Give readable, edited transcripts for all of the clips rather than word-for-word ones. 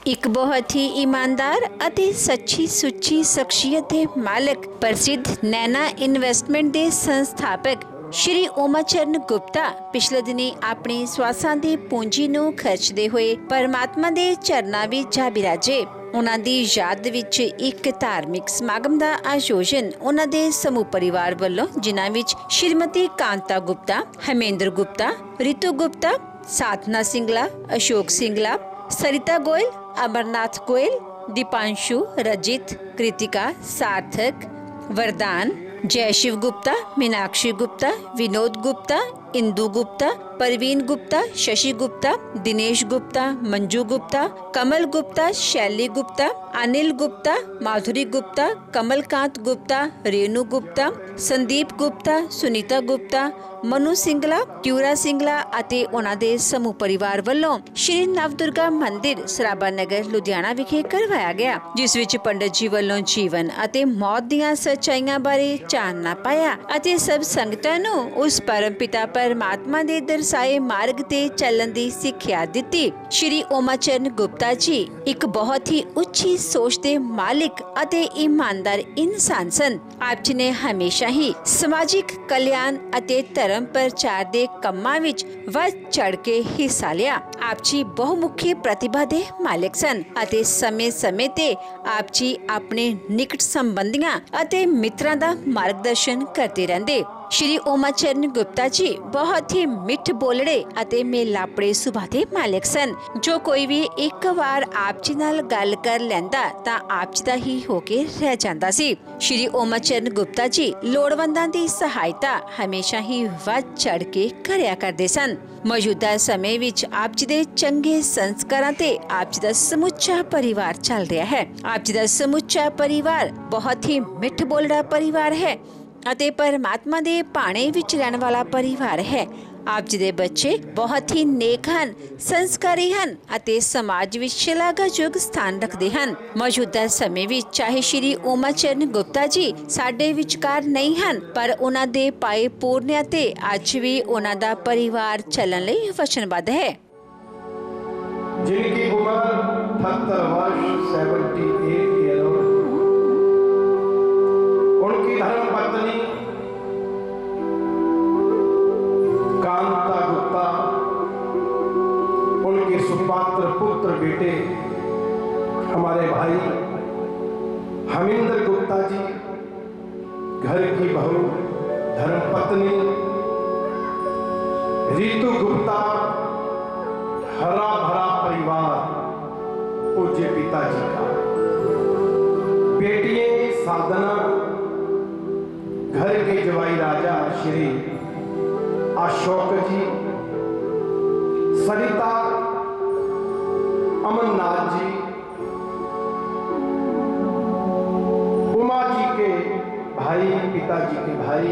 एक बहुत ही ईमानदार ਅਤੇ सच्ची सुच्ची शख्सियत के मालिक प्रसिद्ध नैना इन्वेस्टमेंट के संस्थापक श्री ओमाचरण गुप्ता पिछले दिनी अपनी स्वासां दी पूंजी नूं खर्चदे होए परमात्मा दे चरनां विच जा बिराजे। उन्हां दी याद विच एक धार्मिक समागम का आयोजन उन्हां दे समूह परिवार वालों जिन्हां विच श्रीमती कांता गुप्ता, हेमेंद्र गुप्ता, रितु गुप्ता, साधना सिंगला, अशोक सिंगला, सरिता गोयल, अमरनाथ गोयल, दीपांशु, रजित, कृतिका, सार्थक, वरदान, जयशिव गुप्ता, मीनाक्षी गुप्ता, विनोद गुप्ता, इंदु गुप्ता, परवीन गुप्ता, शशि गुप्ता, दिनेश गुप्ता, मंजू गुप्ता, कमल गुप्ता, शैली गुप्ता, अनिल गुप्ता, माधुरी गुप्ता, कमलकांत गुप्ता, रेणु गुप्ता, संदीप गुप्ता, सुनीता गुप्ता, मनु सिंगला, ट्यूरा सिंगला ਅਤੇ ਉਹਨਾਂ ਦੇ ਸਮੂਹ ਪਰਿਵਾਰ ਵੱਲੋਂ ਸ਼੍ਰੀ ਨਵਦੁਰਗਾ ਮੰਦਿਰ ਸਰਾਭਾ ਨਗਰ ਲੁਧਿਆਣਾ ਵਿਖੇ ਕਰਵਾਇਆ ਗਿਆ, ਜਿਸ ਵਿੱਚ ਪੰਡਤ ਜੀ ਵੱਲੋਂ ਜੀਵਨ ਅਤੇ ਮੌਤ ਦੀਆਂ ਸੱਚਾਈਆਂ ਬਾਰੇ ਚਾਨਣਾ ਪਾਇਆ ਅਤੇ ਸਭ ਸੰਗਤਾਂ ਨੂੰ ਉਸ ਪਰਮ ਪਿਤਾ परमात्मा दे दर्शाए मार्ग ते चलन दी सिक्ख्या दित्ती। श्री ओमाचरण गुप्ता जी एक बहुत ही उच्ची सोच दे मालिक अते ईमानदार इंसान सन। आप जी ने हमेशा ही समाजिक कल्याण अते धर्म प्रचार दे कम्मां विच वध चढ़ के हिस्सा लिया। आप जी बहुमुखी प्रतिभा दे मालिक सन अते समय-समय ते आप जी अपने निकट संबंधियां अते मित्रां दा मार्गदर्शन करते रहंदे। श्री ओमाचरण गुप्ता जी बहुत ही मिठ बोलड़े अते मेलापड़े सुभाਅ दे मालिक सन। जो कोई भी एक बार आप जी नाल गल कर लैंदा तां आप जी दा ही होके रह जांदा सी। श्री ओमाचरण गुप्ता जी लोड़वंदां दी सहायता हमेशा ही वध चढ़ के करिया करदे सन। मौजूदा समय विच आप जी दे चंगे संस्कारां ते आप जी दा समुच्चा परिवार चल रहा है। आप जी दा समुच्चा परिवार बहुत ही मिठ बोलड़ा परिवार है ਅਤੇ परमात्मा दे भाणे विच रहण वाला परिवार है। आप जी दे बच्चे बहुत ही नेक हन, संस्कारी हन ਅਤੇ समाज विच शलाघायोग स्थान रखते हैं। मौजूदा समय विच चाहे श्री ओमाचरण गुप्ता जी साडे विचकार नहीं हन, पर उन्हां दे पाए पूर्णिया ते अज भी उन्हां दा परिवार चलन लई वचनबद्ध है। जिनकी उम्र 78 वर्ष 78 ईयर, उनकी धर्म पत्नी कांता गुप्ता, उनके सुपात्र पुत्र बेटे हमारे भाई हेमेंद्र गुप्ता जी, घर की बहू धर्म पत्नी रितु गुप्ता, हरा भरा परिवार पूज्य पिताजी का, बेटियां साधना, घर के जवाई राजा श्री अशोक जी, सरिता, अमरनाथ जी, उमा जी के भाई, पिताजी के भाई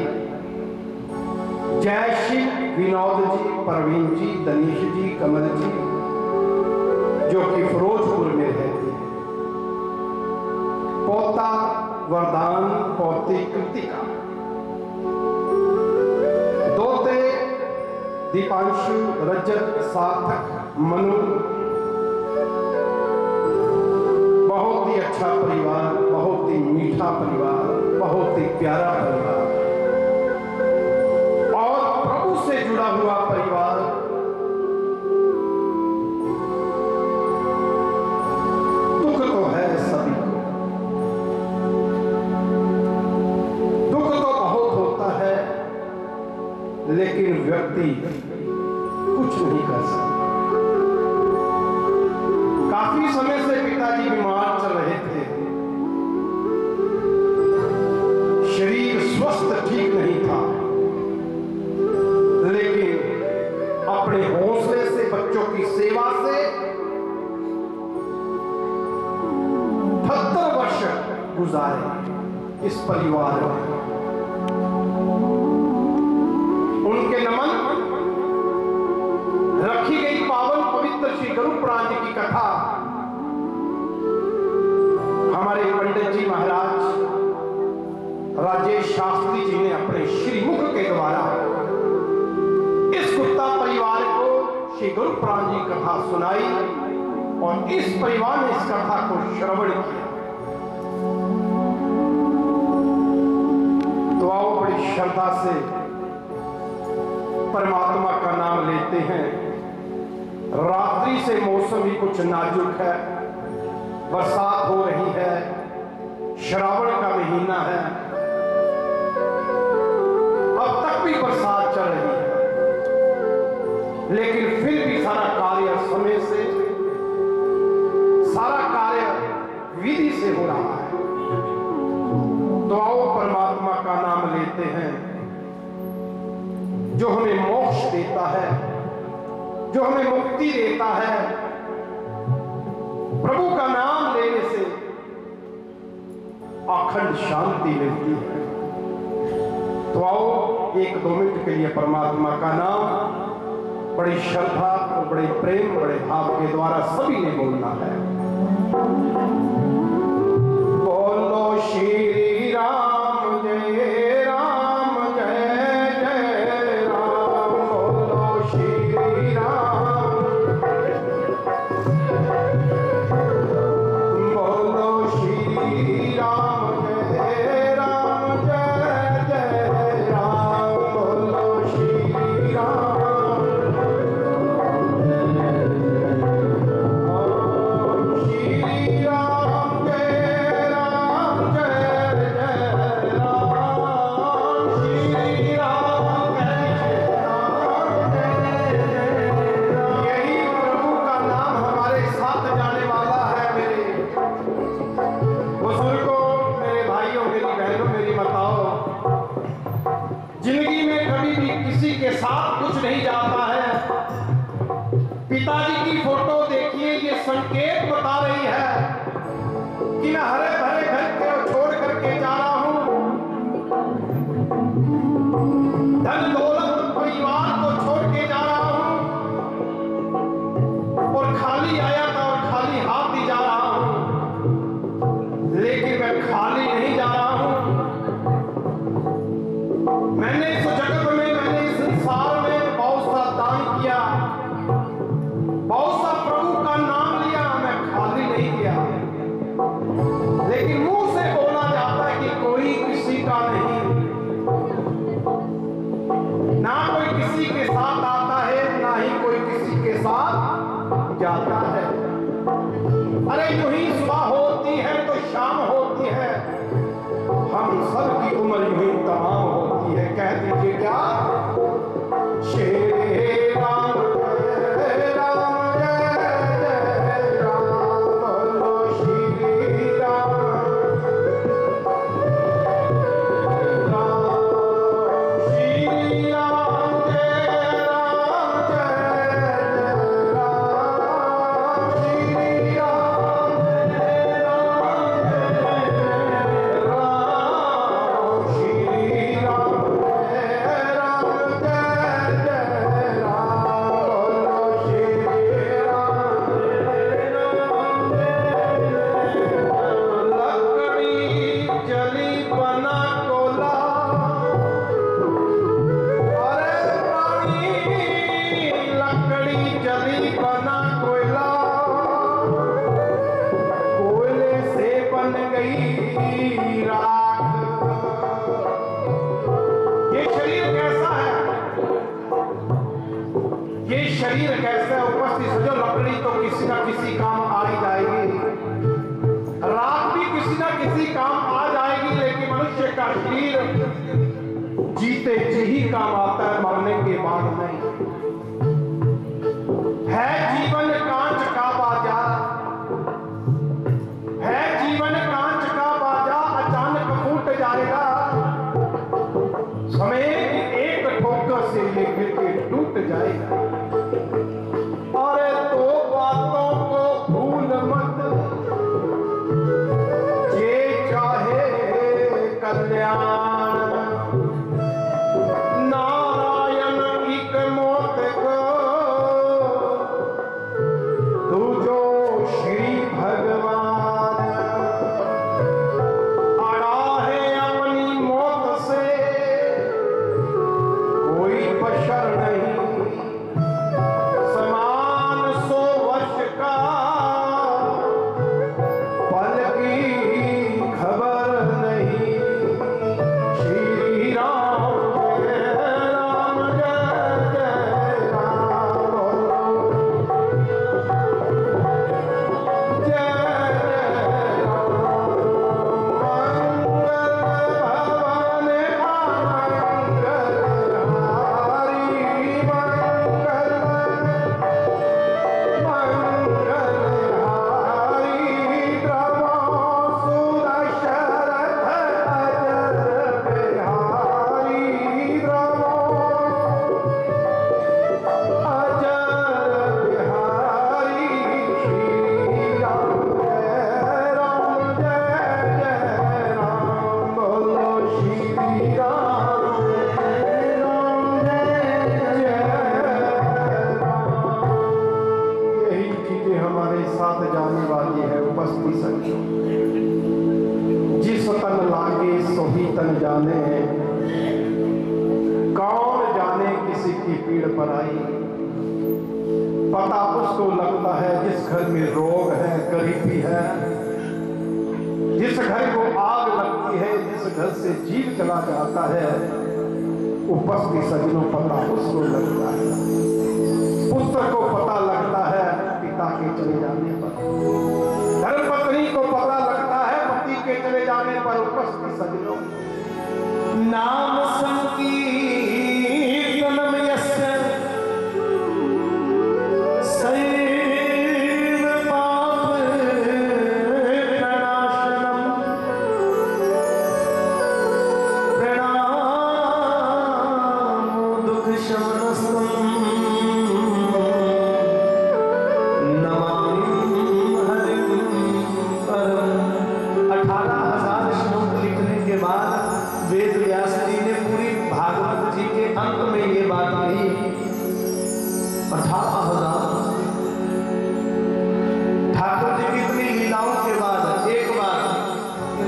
जयशिव, विनोद जी, परवीन जी, दनीश जी, कमल जी, जो कि फिरोजपुर में रहते हैं, पोता वरदान, पोती कृतिका, दोते दीपांशु, रजत, सार्थक, मनु। बहुत ही अच्छा परिवार, बहुत ही मीठा परिवार, बहुत ही प्यारा परिवार और प्रभु से जुड़ा हुआ परिवार। दुख तो है सभी को, दुख तो बहुत होता है, लेकिन व्यक्ति कुछ नहीं कर सकता। काफी समय से पिताजी बीमार चल रहे थे, शरीर स्वस्थ ठीक नहीं था, लेकिन अपने हौसले से, बच्चों की सेवा से 78 वर्ष गुजारे इस परिवार में। उनके नमन रखी गई पावन पवित्र श्री गुरु पुराण जी की कथा हमारे पंडित जी महाराज राजेश शास्त्री जी ने अपने श्रीमुख के द्वारा इस गुप्ता परिवार को श्री गुरु पुराण जी कथा सुनाई और इस परिवार ने इस कथा को श्रवण किया। तो आओ बड़ी श्रद्धा से परमात्मा का नाम लेते हैं। रात्रि से मौसम भी कुछ नाजुक है, बरसात हो रही है, श्रावण का महीना है, अब तक भी बरसात चल रही है, लेकिन फिर भी सारा कार्य समय से, सारा कार्य विधि से हो रहा है। तो आओ परमात्मा का नाम लेते हैं, जो हमें मोक्ष देता है, जो हमें मुक्ति देता है। प्रभु का नाम लेने से अखंड शांति मिलती है। तो आओ 1-2 मिनट के लिए परमात्मा का नाम बड़ी श्रद्धा और बड़े प्रेम, बड़े भाव के द्वारा सभी ने बोलना है। बोलो श्री राम जय राम, जय जय राम। बोलो श्री राम, बोलो श्री राम जय राम, जय जय राम। बोलो श्री राम, जिंदगी में कभी भी किसी के साथ कुछ नहीं जाता है। पिताजी की फोटो देखिए, ये संकेत बता रही है कि मैं हरे भरे घर को छोड़ करके जा रहा हूं, धन दौलत परिवार को छोड़ के जा रहा हूं, और खाली आया था और खाली हाथ ही जा रहा हूं। लेकिन मैं खाली नहीं जा रहा हूं। मैंने इस जगत में, मैंने इस संसार में बहुत सा दान किया, बहुत सा प्रभु का नाम लिया, मैं खाली नहीं गया। लेकिन मुंह से बोला जाता है कि कोई किसी का नहीं, ना कोई किसी के साथ आता है, ना ही कोई किसी के साथ जाता है। अरे यूं ही सुबह होती है तो शाम होती है, हम सब की उम्र यूं ही तमाम होती है। कह दीजिए क्या? श्री राम जय राम, जय जय राम। बोलो श्री राम, श्री राम जय राम, जय जय राम। श्री राम जय राम, जय जय राम। श्री राम जय राम, जय जय राम। बोलो श्री राम जय राम, जय जय राम। लकड़ी जली बना कोला, अरे प्राणी लकड़ी जली बना कोयला, कोयले से बन गई राख। ये शरीर कैसा है? ये शरीर कैसा है? उपस्थित जो लकड़ी तो किसी ना किसी काम आ ही जाएगी, राख भी किसी ना किसी काम आ जाएगी, लेकिन मनुष्य का शरीर जीते जी ही काम आता है, मरने के बाद नहीं। है जीवन कांच का बाजार, है जीवन कांच का बाजार, अचानक फूट जाएगा। समय की एक ठोकर से ये गिर के टूट जाएगा। अरे दो बातों को भूल मत, ये चाहे कल्याण, नारायण एक मौत को, तू जो श्री भगवान अड़ा है अपनी मौत से, कोई बशर नहीं समान 100 वर्ष का। न जाने, कौन जाने किसी की पीड़ पर आई। पता उसको लगता है जिस घर में रोग है, गरीबी है, जिस घर को आग लगती है, जिस घर से जीव चला जाता है, उपस्थित सजनों पता उसको लगता है। पुत्र को पता लगता है पिता के चले जाने पर, धर्मपत्नी को पता लगता है पति के चले जाने पर। उपस्थित सजनों, नाम संकीर्तनम यस्य सैव पाप प्रणाशनम, प्रणामो दुख शमनस्तम, नमामि हरिं परम। 18,000 श्लोक लिखने के बाद वेद व्यास जी ने पूरी भागवत जी के अंत में ये बात कही। 18,000 ठाकुर जी की इतनी लीलाओं के बाद एक बार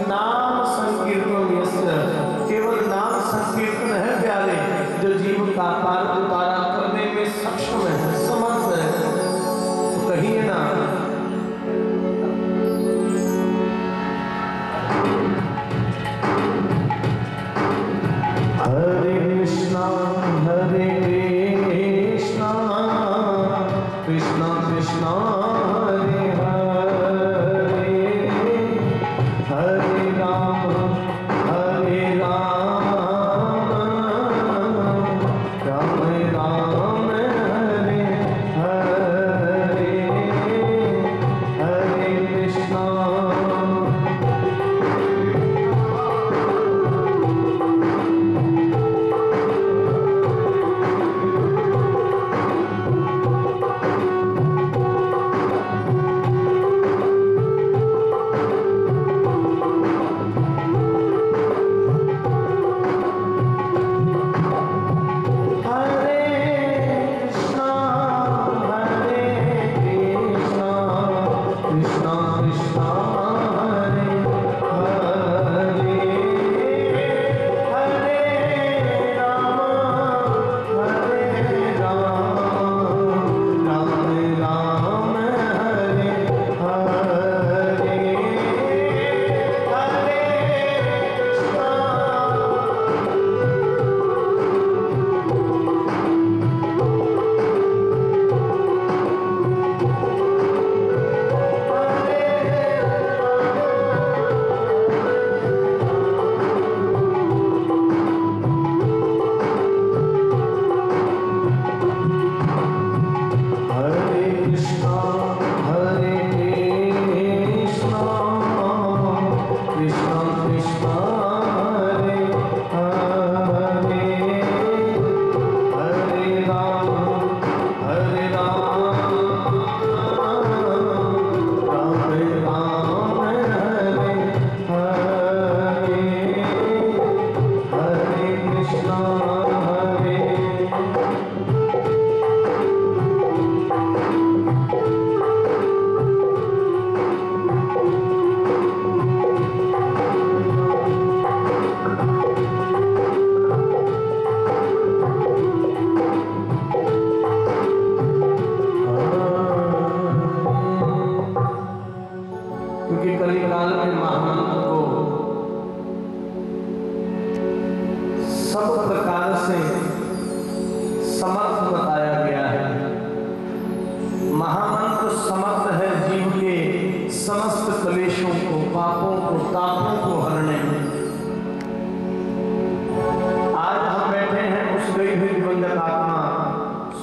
नाम संकीर्तन यस्य, केवल नाम संकीर्तन है प्यारे, जो जीव का पार उतारा करने में सक्षम है, समर्थ है। तो कहिए ना, हरे कृष्णा कृष्णा कृष्णा हरे हरे, हरे राम राम राम हरे हरे, हरे कृष्णा।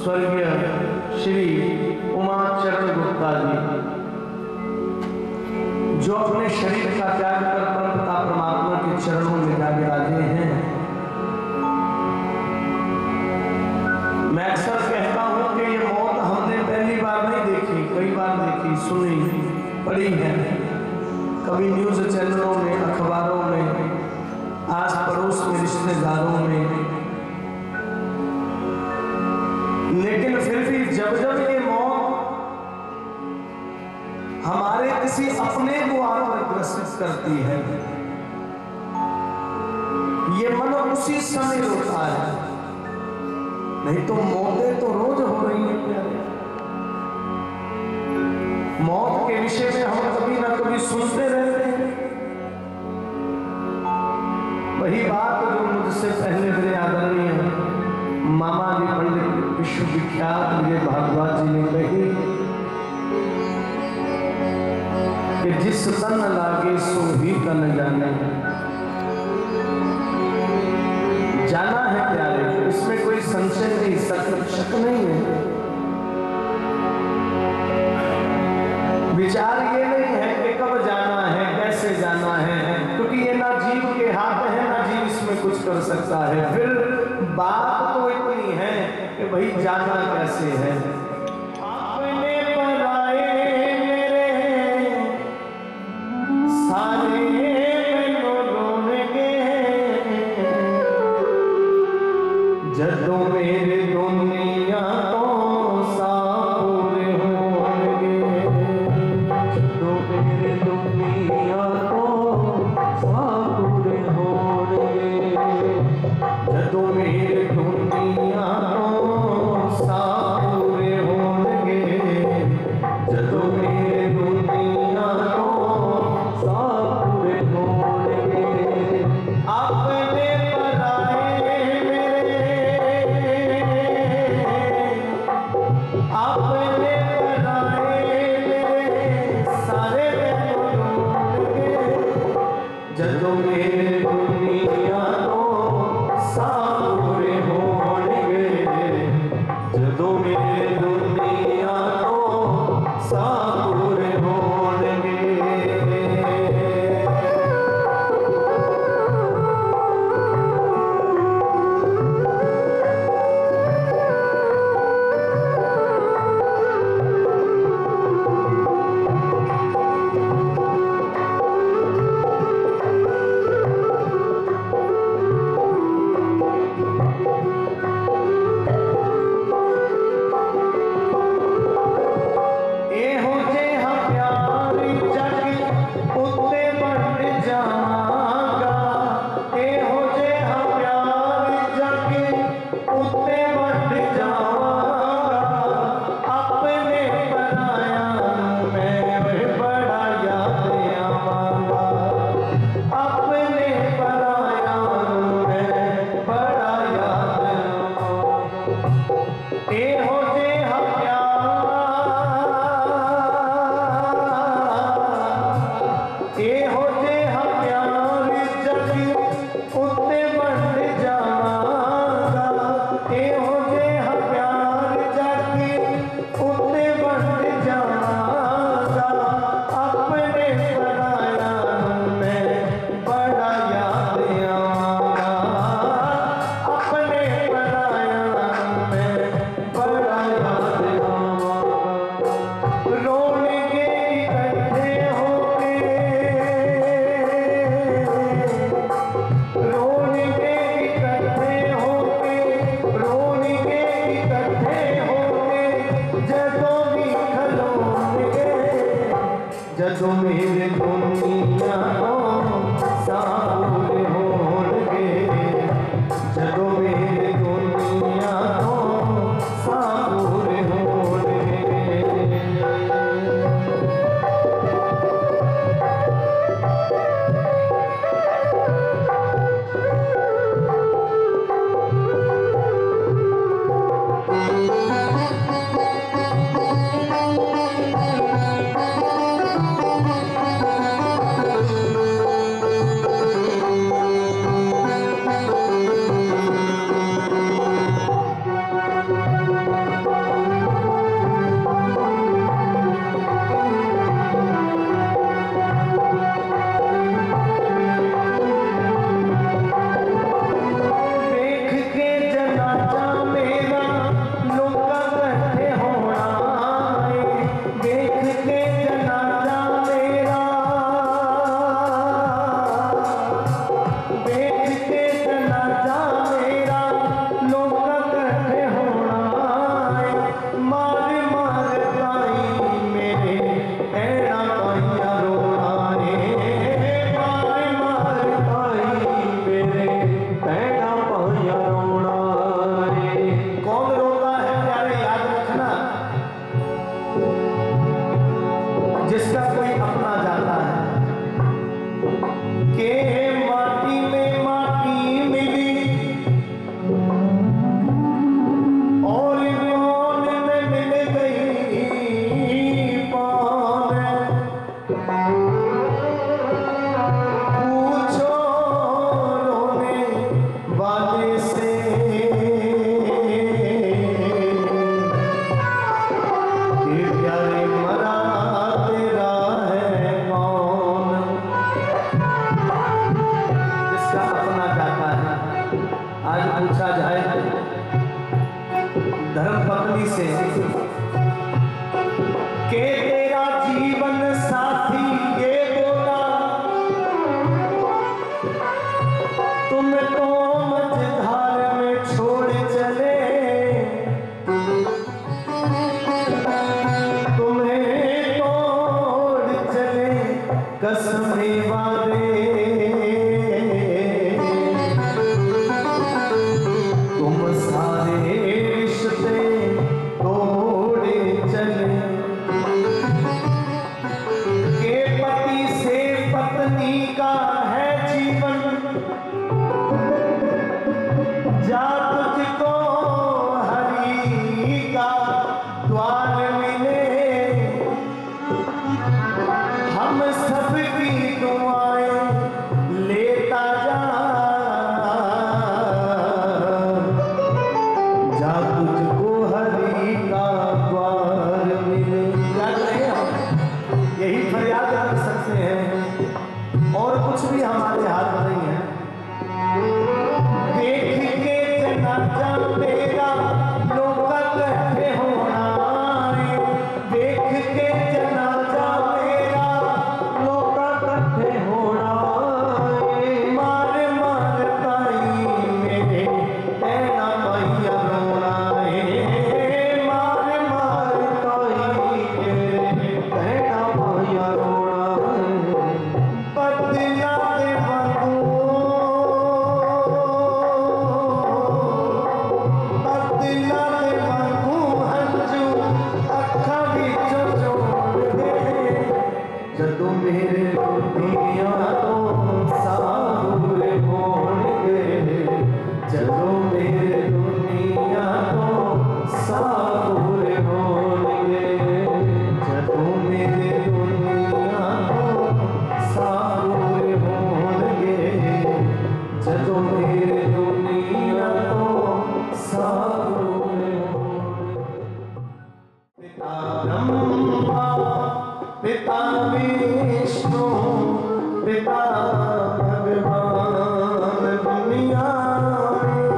स्वर्गीय श्री उमाचरण गुप्ता जी, जो अपने शरीर का त्याग कर परमपिता परमात्मा के चरणों में जा विराजे हैं। मैं अक्सर कहता हूं कि ये मौत हमने पहली बार नहीं देखी, कई बार देखी, सुनी, पढ़ी है, कभी न्यूज चैनलों में, अखबारों में, आस पड़ोस में, रिश्तेदारों में। लेकिन फिर भी जब जब ये मौत हमारे किसी अपने को आकर ग्रसित करती है, मन उसी समय रोता है, नहीं तो मौतें तो रोज हो रही है प्यारे। मौत के विषय में हम कभी ना कभी सुनते रहते हैं। वही बात जो मुझसे पहले मेरे आदरणीय मामा जी पंडित विश्वविख्यात विजय भारद्वाज जी ने कही कि जिस तन लागे सो ही तन जाने। जाना है प्यारे, इसमें कोई संशय नहीं, शक नहीं है। विचार ये नहीं है कि कब जाना है, कैसे जाना है, क्योंकि ये ना जीव के हाथ है, ना जीव इसमें कुछ कर सकता है। फिर बात तो इतनी है कि भाई जाना कैसे है। अपने पराए मेरे सारे मैनू रोणगे, जदों मेरे दुनिया तो सापुरे होणगे, जदों मेरे दुनिया तो सापुरे होणगे, जदों मेरे दुनिया तो सापुरे होणगे, जदों मेरे दुनिया तो सापुरे होणगे। अपने पराए अपने पराए मेरे सारे रोणगे, जदों मेरे दुनिया तो सापुरे होणगे, जदों मेरे दुनिया तो सापुरे होणगे। एहो जेहा प्यार जग उत्ते बंड जावांगा, एहो जेहा प्यार जग उत्ते बंड जावांगा। अपने पराया मैं बड़ा याद आवांगा, अपने पराया मैं बड़ा याद आवांगा। एहो जेहा एहो जेहा प्यार जग उत्ते बंड जावांगा, एहो जेहा प्यार जग उत्ते बंड जावांगा। अपने पराया मैं बड़ा याद आवांगा, अपने पराया मैं बड़ा याद आवांगा। रोणगे इकट्ठे होके, रोणगे इकट्ठे होके, रोणगे इकट्ठे होके, जदों भी खलोणगे, जदों मेरे दुनिया तो सापुरे होणगे, जदों मेरे दुनिया तो सापुरे होणगे। धर्मपत्नी से के तेरा जीवन साथी ये बोला, तुम तो मझधार में छोड़ चले, तुम्हें तोड़ चले कसमें वादे, तुम सारे रिश्ते तोड़े चले, के पति से पत्नी का है जीवन, जा तुझको हरि का द्वार मिले, हम सबकी दुआएं लेता जा, जा तुझको हरि का द्वार मिले। क्या करें हम? यही फरियाद कर सकते हैं और कुछ भी हमारे हाथ में नहीं है। देख के जनाजा मेरा लोग कहते होना, देख के जनाजा मेरा लोग कहते होना, मार मार ताई मेरे ऐना मैया रोना है, मार मार ताई मेरे ऐना मैया रोना है, बदला दे बंधु बदला दे बंधु हंजू अखा विचों जोड़ दे, जदों मेरे दुनिया तो साबुर होणगे, जदों मेरे दुनिया तो साबुर होणगे, जदों मेरे दुनिया तो साबुर होणगे, जदों मेरे दुनिया तो साबुर होणगे। पिता ब्रह्मा पिता विष्णु पिता भगवान दुनिया में,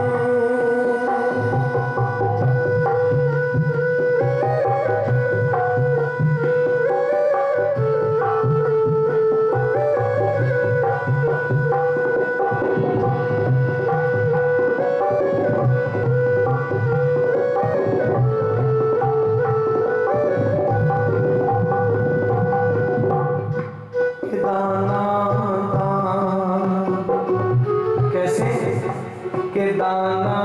दाना दान कैसे के दाना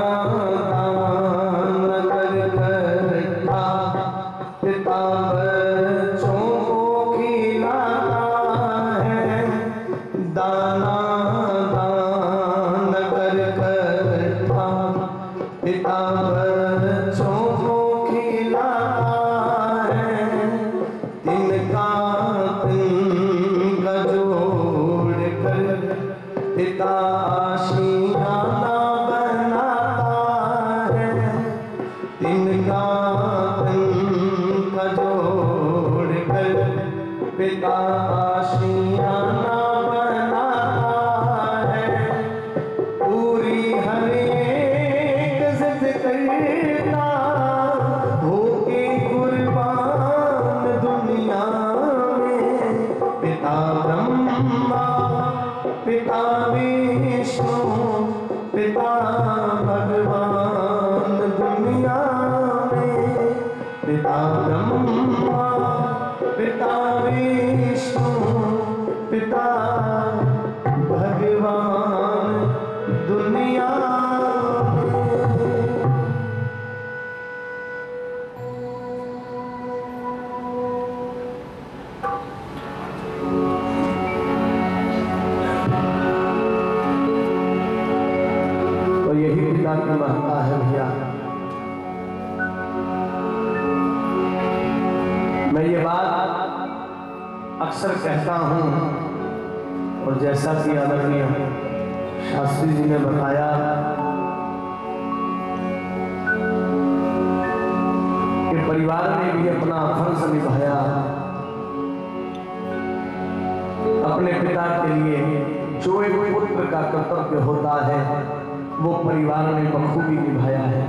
दान कर कर खा, पिता बच्चों को खिलाता है, दाना दान कर कर खा, पिता बच्चों को खिलाता है, तिनका तिनका जोड़ कर पिता आशियाना बनाता है, तिनका तिनका जोड़ कर पिता आशियाना बनाता है, पूरी हर एक जिद करता होके कुर्बान दुनिया में, पिता ब्रह्मा पिता विष्णु पिता भगवान दुनिया में, पिता ब्रह्मा पिता विष्णु पिता भगवान दुनिया में। तो यही पिता की महत्ता है भैया। मैं ये बात अक्सर कहता हूं और जैसा कि आदरणीय शास्त्री जी ने बताया कि परिवार ने भी अपना फर्ज निभाया, अपने पिता के लिए जो एक पुत्र का कर्तव्य होता है वो परिवार ने बखूबी निभाया है।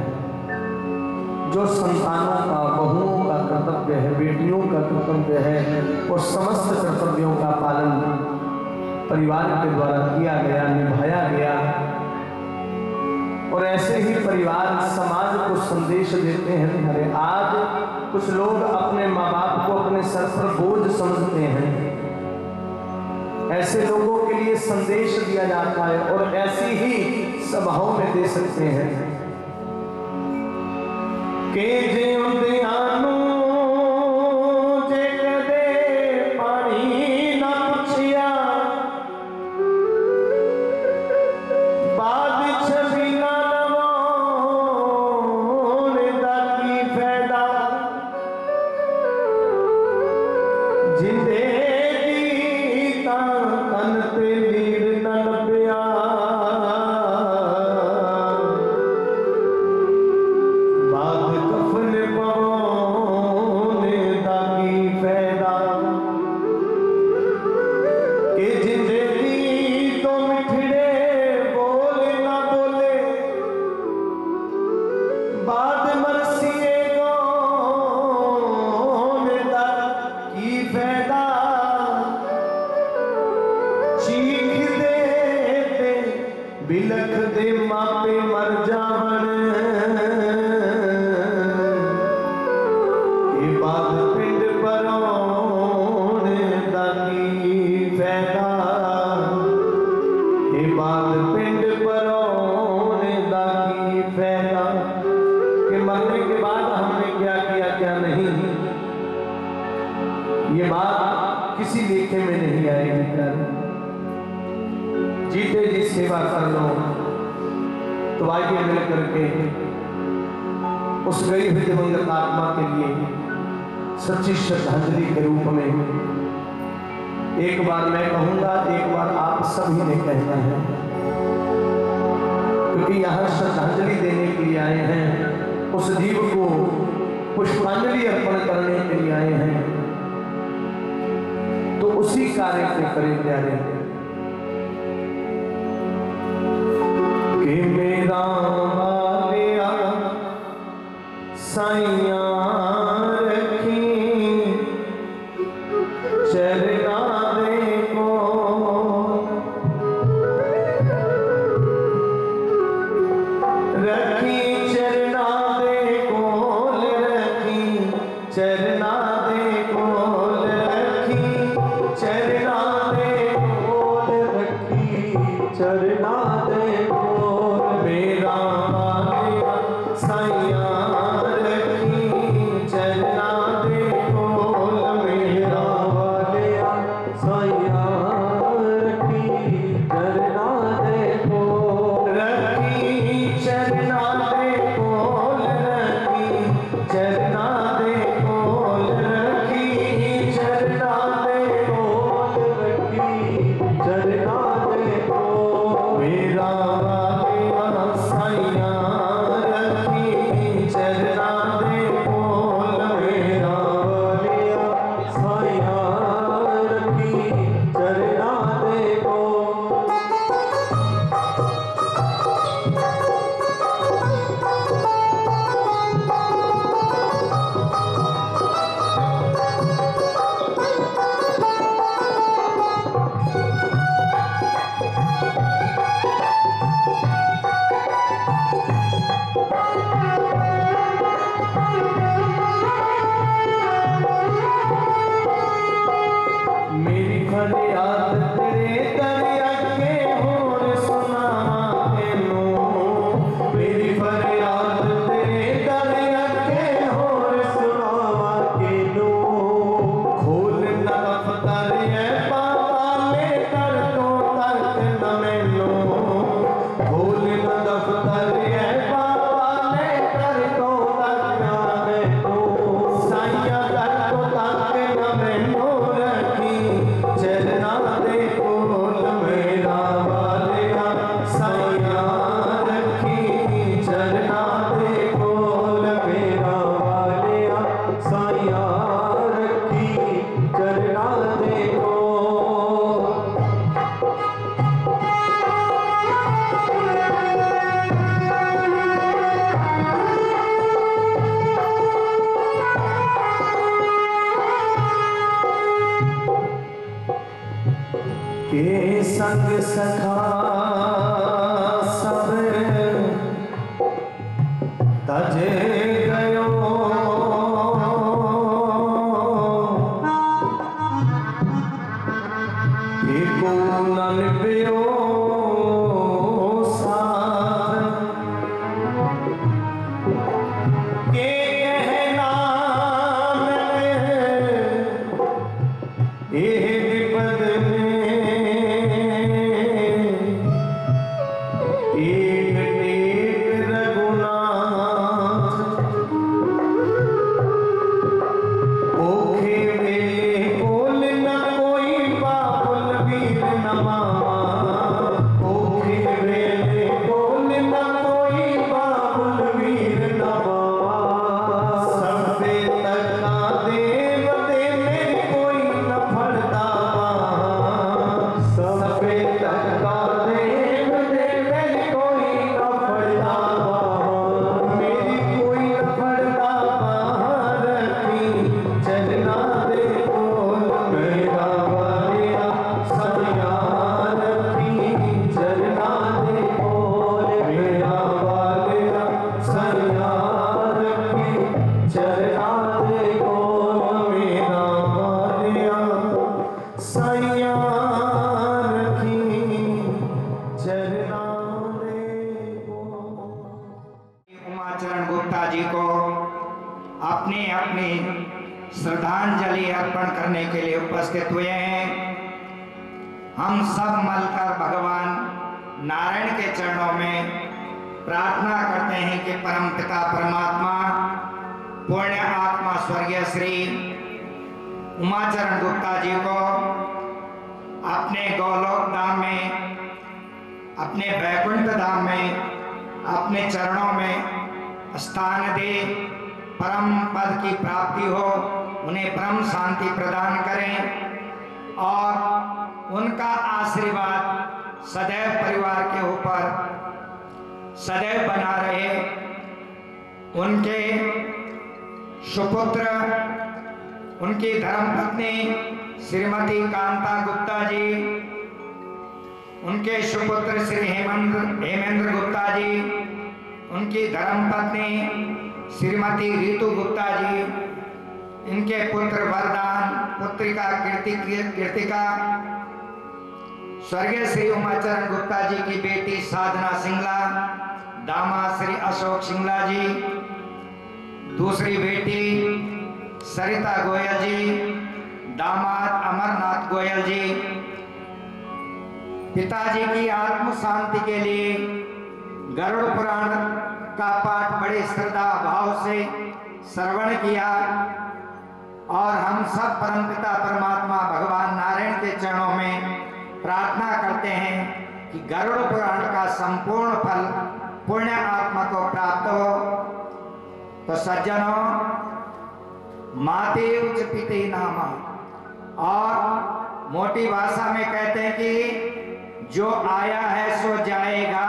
जो संतानों का, बहुओं का कर्तव्य है, बेटियों का कर्तव्य है, वो समस्त कर्तव्यों का पालन परिवार के द्वारा किया गया, निभाया गया। और ऐसे ही परिवार समाज को संदेश देते हैं। अरे आज कुछ लोग अपने माँ बाप को अपने सर पर बोझ समझते हैं, ऐसे लोगों के लिए संदेश दिया जाता है और ऐसी ही सभाओं में दे सकते हैं के जीवते आनू जे कदे पानी ना पुछिया बाद छवि ना लवाने दा की फायदा जिंदे दी तन ते लीर न लभ्या बिलख दे मापे मर जावन ये बात पिंड परोने दाकी फैदा ये बात पिंड परोने दाकी फैदा कि मरने के बाद हमने क्या किया क्या नहीं, ये बात किसी लेखे में नहीं आएगी। कर जीते जी सेवा कर लो तो आइए मिल करके उस गई हुई दिवंगत आत्मा के लिए सच्ची श्रद्धांजलि के रूप में एक बार मैं कहूंगा, एक बार आप सभी ने कहना है, क्योंकि यहाँ श्रद्धांजलि देने के लिए आए हैं, उस जीव को पुष्पांजलि अर्पण करने के लिए आए हैं, तो उसी कार्य को करें प्यारे कि मेरा वालिया साइया रखी चरना दे को रखी चरना दे कोल रखी चरना दे कोल रखी चरना दे कोल रखी चरना दे मेरा वालिया साइया रखी सखा सब तजे गयो एको न निभयो साथ के कहना ये विपद में एक टेक रघुनाथ ओखे वेले बोल न कोई बाबुल वीर न मामा ओखे वेले बोल न कोई बाबुल वीर न मामा सबे तका देव दे में कोई न फड़ता सबे तका देव दे में कोई न फड़ता मेरी कोई न फड़ता रखी चलना दे बोल मेरा वालिया सैया रखी चलना दे बोल मेरा वालिया सैया रखी चलना दे बोल मेरा वालिया सैया रखी चलना दे बोल। उमाचरण गुप्ता जी को अपनी अपनी श्रद्धांजलि अर्पण करने के लिए उपस्थित हुए हैं। हम सब मिलकर भगवान नारायण के चरणों में प्रार्थना करते हैं कि परमपिता परमात्मा पुण्य आत्मा स्वर्गीय श्री उमाचरण गुप्ता जी को अपने गोलोक धाम में, अपने वैकुंठ धाम में, अपने चरणों में स्थान दे, परम पद की प्राप्ति हो, उन्हें परम शांति प्रदान करें और उनका आशीर्वाद सदैव परिवार के ऊपर सदैव बना रहे। उनके सुपुत्र, उनकी धर्मपत्नी श्रीमती कांता गुप्ता जी, उनके सुपुत्र श्री हेमेंद्र गुप्ता जी, उनकी धर्मपत्नी श्रीमती रीतु गुप्ता जी, इनके पुत्र वरदान, पुत्रिका कीर्तिका, स्वर्गीय श्री उमाचरण गुप्ता जी की बेटी साधना सिंगला, दामाद श्री अशोक सिंगला जी, दूसरी बेटी सरिता गोयल जी, दामाद अमरनाथ गोयल जी। पिताजी की आत्म शांति के लिए गरुड़ पुराण का पाठ बड़े श्रद्धा भाव से श्रवण किया और हम सब परमपिता परमात्मा भगवान नारायण के चरणों में प्रार्थना करते हैं कि गरुड़ पुराण का संपूर्ण फल पुण्य आत्मा को प्राप्त हो। तो सज्जनों, माते उच्च पिते नामा, और मोटी भाषा में कहते हैं कि जो आया है सो जाएगा,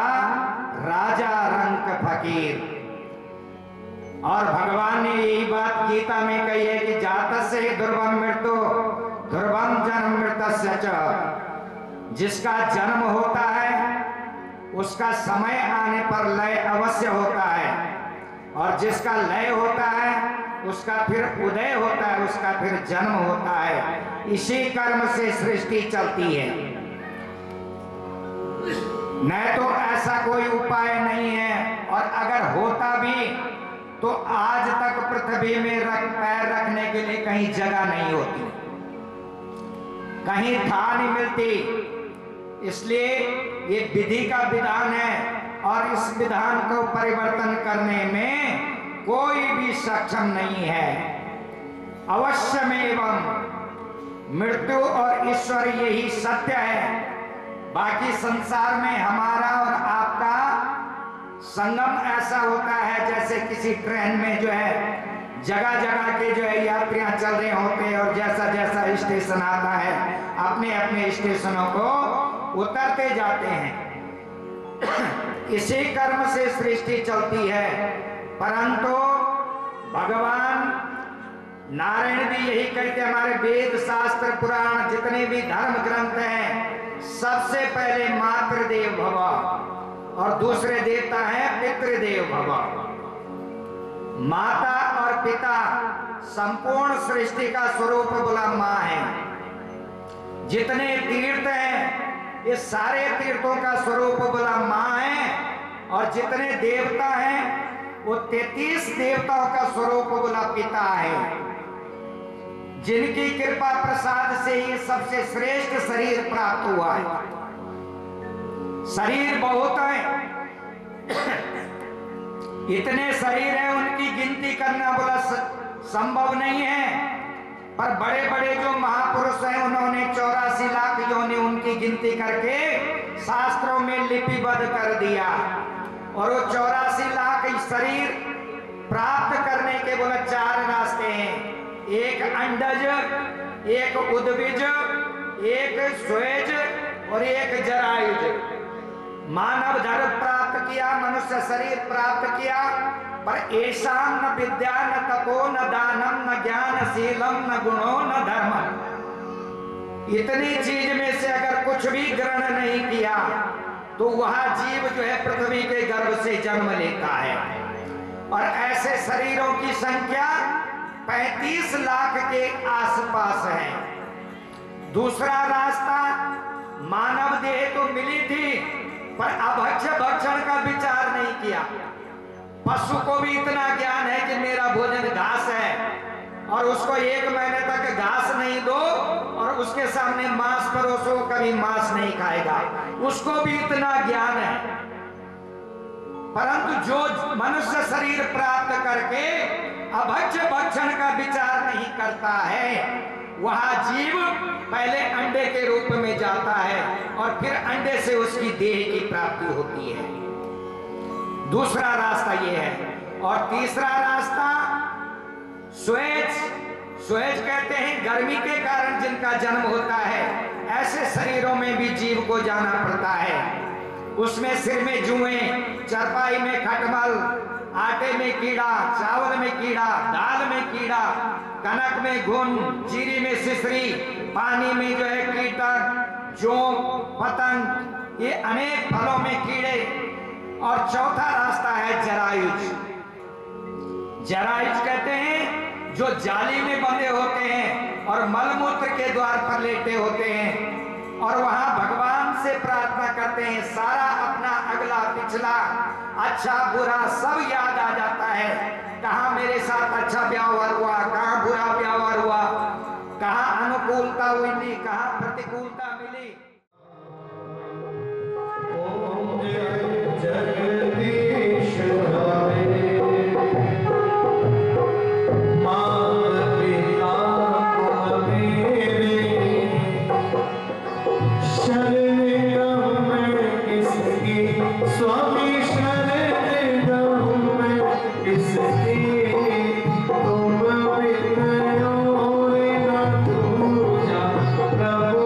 राजा रंक फकीर। और भगवान ने यही बात गीता में कही है कि जातस्य ध्रुवम मृत्यु ध्रुवम जन्म मृतस्य च। जिसका जन्म होता है उसका समय आने पर लय अवश्य होता है, और जिसका लय होता है उसका फिर उदय होता है, उसका फिर जन्म होता है। इसी कर्म से सृष्टि चलती है, न तो ऐसा कोई उपाय नहीं है। और अगर होता भी तो आज तक पृथ्वी में पैर रखने के लिए कहीं जगह नहीं होती, कहीं था नहीं मिलती। इसलिए ये विधि का विधान है और इस विधान को परिवर्तन करने में कोई भी सक्षम नहीं है। अवश्यमेवं मृत्यु और ईश्वर यही सत्य है। बाकी संसार में हमारा और आपका संगम ऐसा होता है जैसे किसी ट्रेन में जो है जगह जगह के जो है यात्रियां चल रहे होते हैं, और जैसा जैसा स्टेशन आता है अपने अपने स्टेशनों को उतरते जाते हैं। इसी कर्म से सृष्टि चलती है। परंतु भगवान नारायण भी यही कहते, हमारे वेद शास्त्र पुराण जितने भी धर्म ग्रंथ हैं सबसे पहले मातृदेव भव और दूसरे देवता हैं पितृदेव भव। माता और पिता संपूर्ण सृष्टि का स्वरूप बोला माँ है। जितने तीर्थ हैं ये सारे तीर्थों का स्वरूप बोला माँ है, और जितने देवता हैं वो 33 देवताओं का स्वरूप बोला पिता है, जिनकी कृपा प्रसाद से ये सबसे श्रेष्ठ शरीर प्राप्त हुआ है। शरीर बहुत है, इतने शरीर हैं उनकी गिनती करना बोला संभव नहीं है, पर बड़े बड़े जो महापुरुष हैं उन्होंने 84 लाख योनि उनकी गिनती करके शास्त्रों में लिपिबद्ध कर दिया। और वो 84 लाख शरीर प्राप्त करने के बोला 4 रास्ते हैं, एक अंडज, एक उद्भिज, एक स्वेज और एक जरायुज। मानव धर्म प्राप्त किया, मनुष्य शरीर प्राप्त किया, पर ऐसा न विद्या न तपो न दानम न ज्ञान शीलम न गुणो न धर्म। इतनी चीज में से अगर कुछ भी ग्रहण नहीं किया तो वह जीव जो है पृथ्वी के गर्भ से जन्म लेता है। और ऐसे शरीरों की संख्या 35 लाख के आसपास है। दूसरा रास्ता, मानव देह तो मिली थी पर अभक्ष्य भक्षण का विचार नहीं किया। पशु को भी इतना ज्ञान है कि मेरा भोजन घास है, और उसको 1 महीने तक घास नहीं दो और उसके सामने मांस परोसो, कभी मांस नहीं खाएगा, उसको भी इतना ज्ञान है। परंतु जो मनुष्य शरीर प्राप्त करके अभक्ष्य भक्षण का विचार नहीं करता है, वह जीव पहले अंडे के रूप में जाता है और फिर अंडे से उसकी देह की प्राप्ति होती है। दूसरा रास्ता ये है। और तीसरा रास्ता स्वेज। स्वेज कहते हैं गर्मी के कारण जिनका जन्म होता है, ऐसे शरीरों में भी जीव को जाना पड़ता है। उसमें सिर में जुएं, चारपाई में खटमल, आटे में कीड़ा, चावल में कीड़ा, दाल में कीड़ा, कनक में घुन, जीरी में सिसरी, पानी में जो है कीटक, जोंक, पतंग, ये अनेक फलों में कीड़े। और चौथा रास्ता है जरायुज। जरायुज कहते हैं जो जाली में बंधे होते हैं और मलमूत्र के द्वार पर लेटे होते हैं, और वहां भगवान से प्रार्थना करते हैं। सारा अपना अगला पिछला अच्छा बुरा सब याद आ जाता है। कहाँ मेरे साथ अच्छा व्यवहार हुआ, कहाँ बुरा व्यवहार हुआ, कहाँ अनुकूलता हुई, कहाँ प्रतिकूलता मिली। जगदीश हरे मात पिता मेरे, शरण में किसकी स्वामी, शरण में किसकी, तुम बिन और न दूजा प्रभु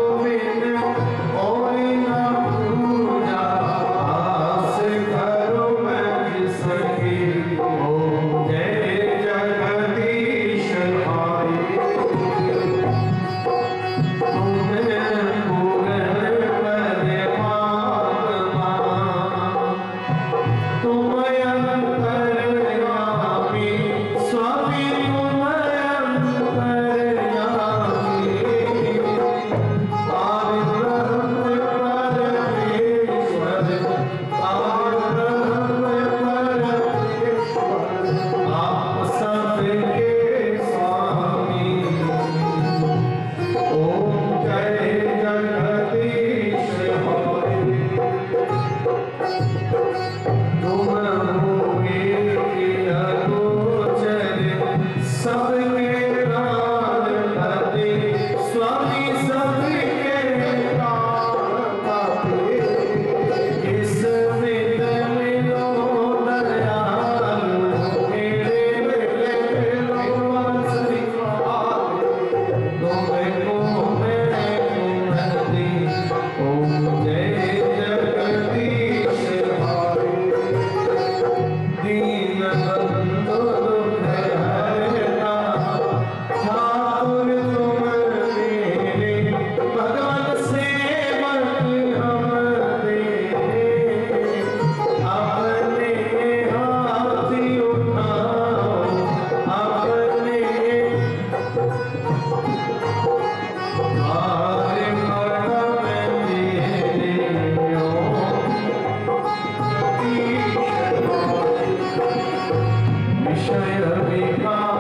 देखा